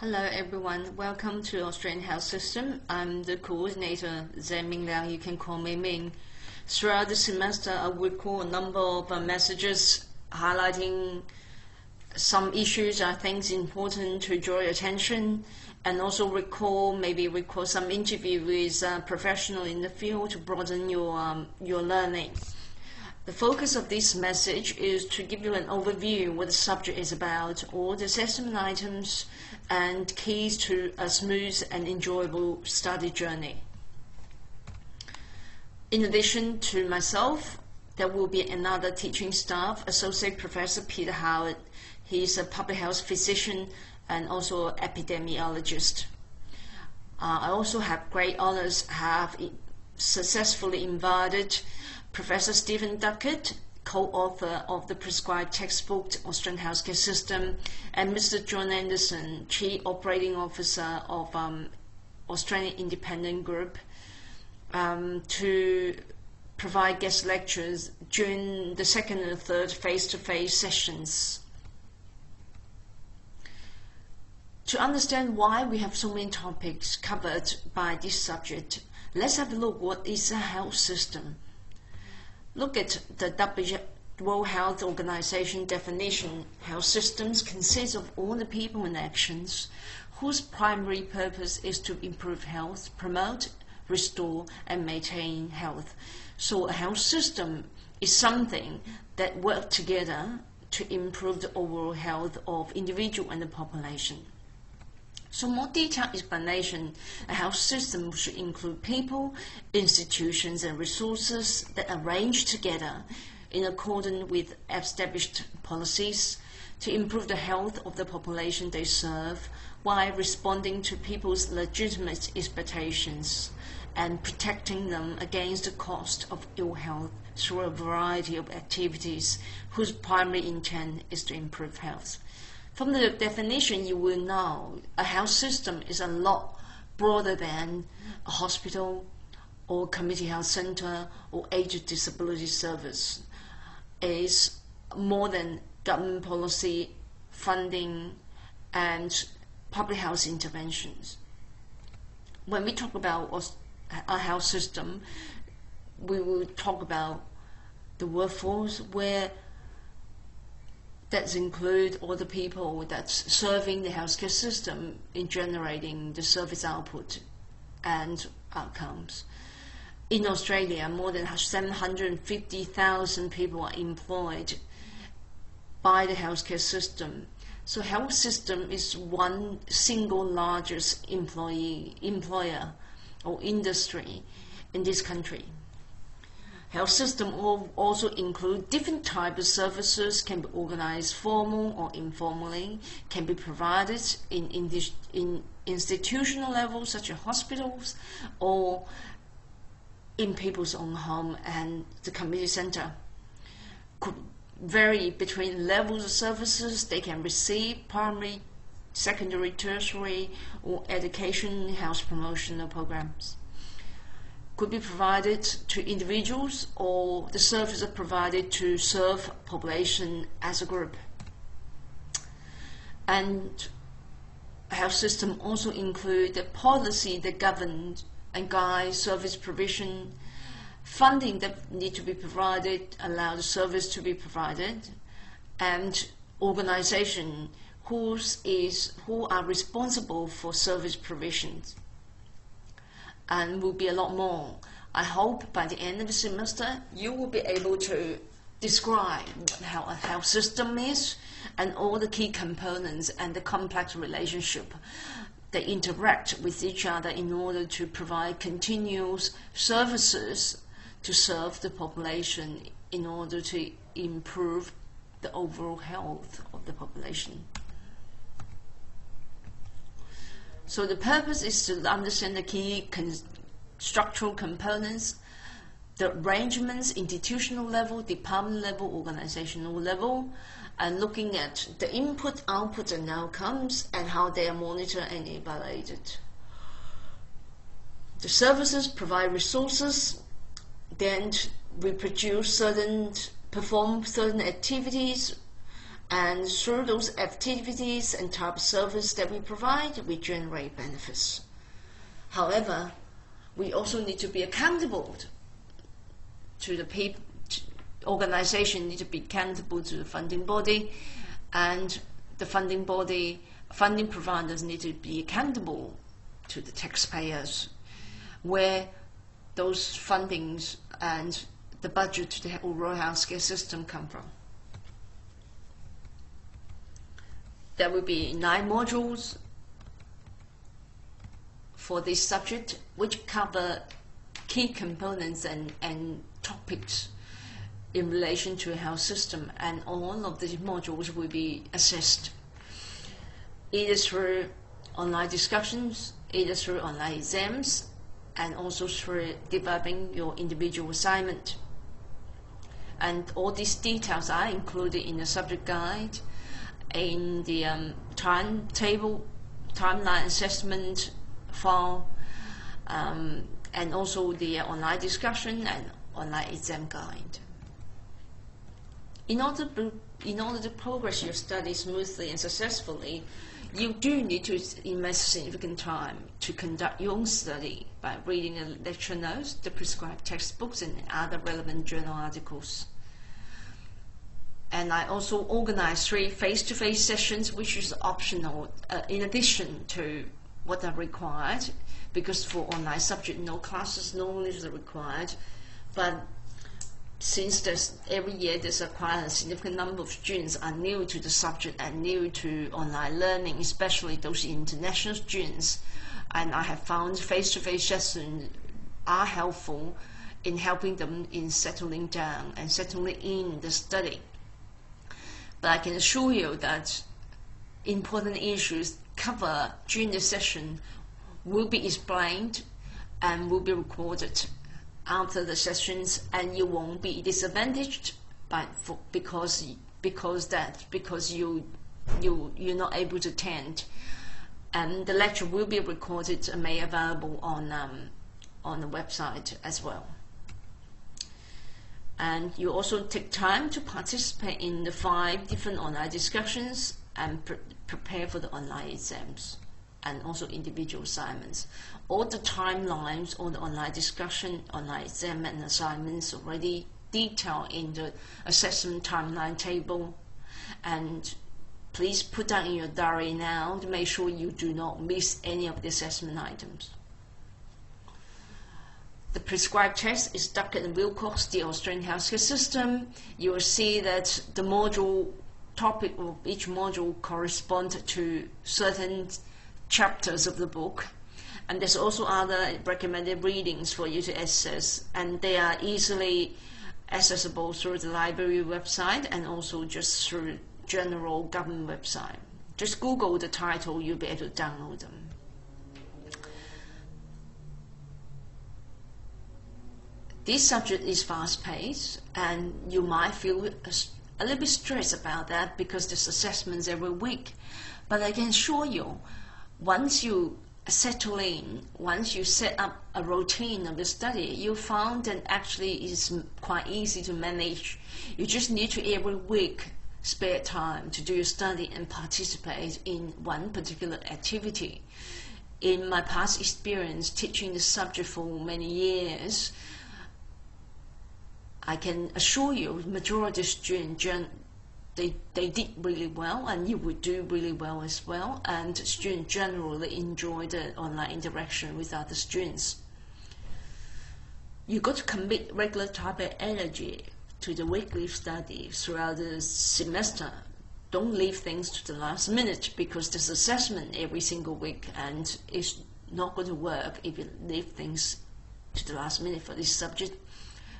Hello everyone, welcome to Australian Health System. I'm the coordinator, Zhanming Liang. You can call me Ming. Throughout the semester, I will record a number of messages highlighting some issues I think is important to draw your attention, and also record some interview with professionals in the field to broaden your learning. The focus of this message is to give you an overview of what the subject is about, all the assessment items, and keys to a smooth and enjoyable study journey. In addition to myself, there will be another teaching staff, Associate Professor Peter Howard. He's a public health physician and also an epidemiologist. I also have great honors, have successfully invited Professor Stephen Duckett, co-author of the prescribed textbook Australian Healthcare System, and Mr. John Anderson, Chief Operating Officer of Australian Independent Group, to provide guest lectures during the second and third face-to-face sessions. To understand why we have so many topics covered by this subject, let's have a look what is a health system. Look at the World Health Organization definition. Health systems consist of all the people and actions whose primary purpose is to improve health, promote, restore, and maintain health. So a health system is something that works together to improve the overall health of individual and the population. So more detailed explanation, a health system should include people, institutions, and resources that arrange together in accordance with established policies to improve the health of the population they serve while responding to people's legitimate expectations and protecting them against the cost of ill health through a variety of activities whose primary intent is to improve health. From the definition, you will know a health system is a lot broader than a hospital or community health center or age disability service. It is more than government policy, funding, and public health interventions. When we talk about a health system, we will talk about the workforce, where that include all the people that's serving the healthcare system in generating the service output and outcomes. In Australia, more than 750,000 people are employed by the healthcare system. So health system is one single largest employer or industry in this country. Health system also include different types of services, can be organized formal or informally, can be provided in institutional levels such as hospitals or in people's own home and the community center. Could vary between levels of services they can receive: primary, secondary, tertiary, or education, health promotional programs. Could be provided to individuals, or the services are provided to serve population as a group. And health system also include the policy that governs and guides service provision, funding that need to be provided, allow the service to be provided, and organization who are responsible for service provisions. And will be a lot more. I hope by the end of the semester you will be able to describe how a health system is and all the key components and the complex relationship that interact with each other in order to provide continuous services to serve the population in order to improve the overall health of the population. So the purpose is to understand the key structural components, the arrangements, institutional level, department level, organizational level, and looking at the input, output, and outcomes, and how they are monitored and evaluated. The services provide resources, then we perform certain activities, And through those activities and type of service that we provide, we generate benefits. However, we also need to be accountable to the people. Organization need to be accountable to the funding body, and the funding providers need to be accountable to the taxpayers, where those fundings and the budget to the overall healthcare system come from. There will be 9 modules for this subject, which cover key components and topics in relation to a health system, and all of these modules will be assessed either through online discussions, either through online exams, and also through developing your individual assignment. And all these details are included in the subject guide, in the timetable, timeline assessment file, and also the online discussion and online exam guide. In order to progress your study smoothly and successfully, you do need to invest significant time to conduct your own study by reading the lecture notes, the prescribed textbooks, and other relevant journal articles. And I also organize 3 face-to-face sessions, which is optional in addition to what are required, because for online subject, no classes normally are required. But since every year there's quite a significant number of students are new to the subject and new to online learning, especially those international students, and I have found face-to-face sessions are helpful in helping them in settling down and settling in the study. But I can assure you that important issues covered during the session will be explained and will be recorded after the sessions, and you won't be disadvantaged because you're not able to attend. And the lecture will be recorded and made available on the website as well. And you also take time to participate in the 5 different online discussions and prepare for the online exams and also individual assignments. All the timelines on the online discussion, online exam and assignments already detailed in the assessment timeline table. And please put that in your diary now to make sure you do not miss any of the assessment items. The prescribed test is Duckett and Wilcox, the Australian healthcare system. You will see that the module topic of each module corresponds to certain chapters of the book, and there's also other recommended readings for you to access, and they are easily accessible through the library website and also just through general government website. Just Google the title, you'll be able to download them. This subject is fast-paced, and you might feel a little bit stressed about that because there's assessments every week. But I can assure you, once you settle in, once you set up a routine of the study, you found that actually it's quite easy to manage. You just need to every week spare time to do your study and participate in one particular activity. In my past experience teaching the subject for many years, I can assure you, majority of students, they did really well, and you would do really well as well, and students generally enjoy the online interaction with other students. You've got to commit regular type of energy to the weekly study throughout the semester. Don't leave things to the last minute, because there's assessment every single week, and it's not going to work if you leave things to the last minute for this subject.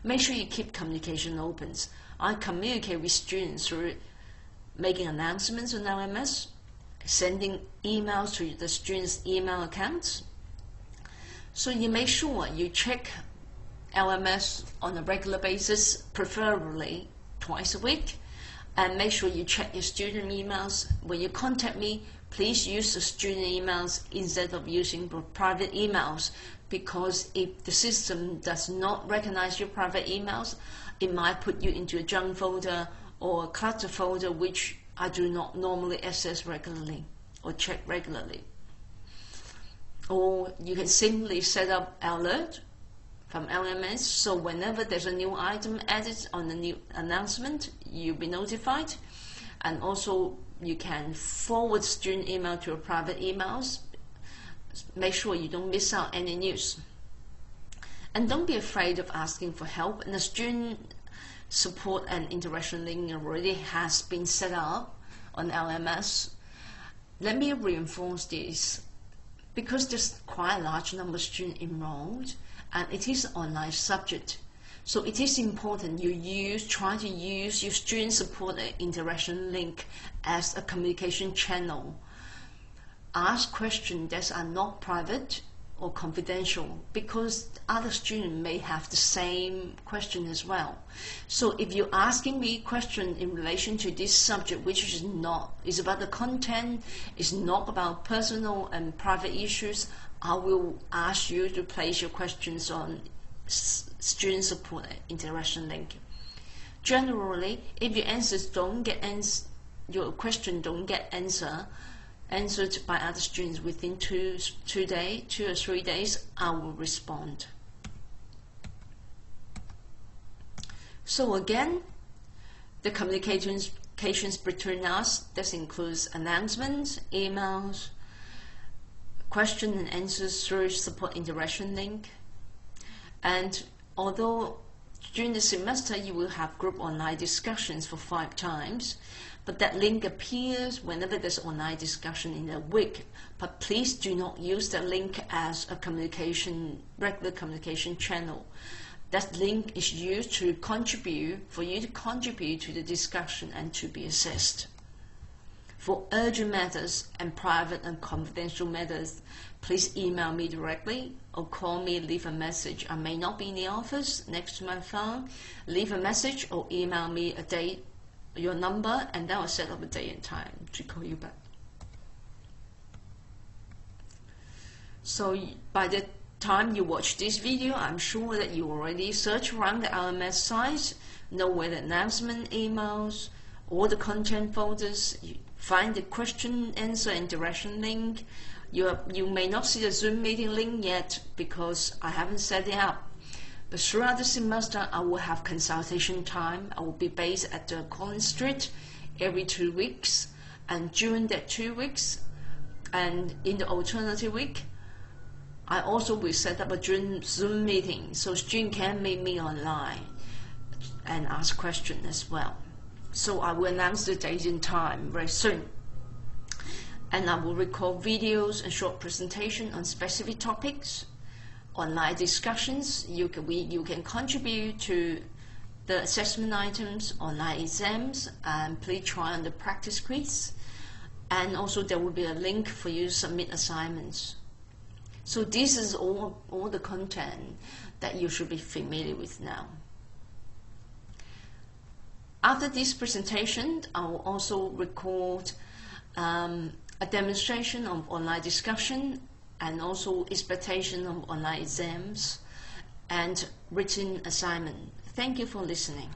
Make sure you keep communication open. I communicate with students through making announcements on LMS, sending emails to the students' email accounts. So you make sure you check LMS on a regular basis, preferably twice a week, and make sure you check your student emails. When you contact me, please use the student emails instead of using private emails, because if the system does not recognize your private emails, it might put you into a junk folder or a clutter folder, which I do not normally access regularly or check regularly. Or you can simply set up alert from LMS, so whenever there's a new item added on the new announcement, you'll be notified. And also you can forward student email to your private emails. Make sure you don't miss out any news. And don't be afraid of asking for help. And the student support and interaction link already has been set up on LMS. Let me reinforce this. Because there's quite a large number of students enrolled, and it is an online subject, so it is important you try to use your student support and interaction link as a communication channel. Ask questions that are not private or confidential, because other students may have the same question as well. So if you're asking me questions in relation to this subject, which is about the content, is not about personal and private issues, I will ask you to place your questions on student support interaction link. Generally, if your question don't get answered by other students within 2 or 3 days, I will respond. So again, the communications between us, this includes announcements, emails, question and answers through support interaction link. And although during the semester you will have group online discussions for 5 times, but that link appears whenever there's online discussion in a week. But please do not use that link as a regular communication channel. That link is used for you to contribute to the discussion and to be assessed. For urgent matters and private and confidential matters, please email me directly or call me, leave a message. I may not be in the office next to my phone. Leave a message or email me a date, your number, and then I'll set up a day and time to call you back. So by the time you watch this video, I'm sure that you already search around the LMS site, know where the announcement emails, all the content folders, you find the question, answer, and direction link. You may not see the Zoom meeting link yet because I haven't set it up. But throughout the semester, I will have consultation time. I will be based at Collins Street every 2 weeks. And during that 2 weeks, and in the alternative week, I also will set up a Zoom meeting so students can meet me online and ask questions as well. So I will announce the date and time very soon. And I will record videos and short presentation on specific topics. Online discussions, you can contribute to the assessment items, online exams, and please try on the practice quiz. And also there will be a link for you to submit assignments. So this is all the content that you should be familiar with now. After this presentation, I will also record a demonstration of online discussion and also expectation of online exams and written assignment. Thank you for listening.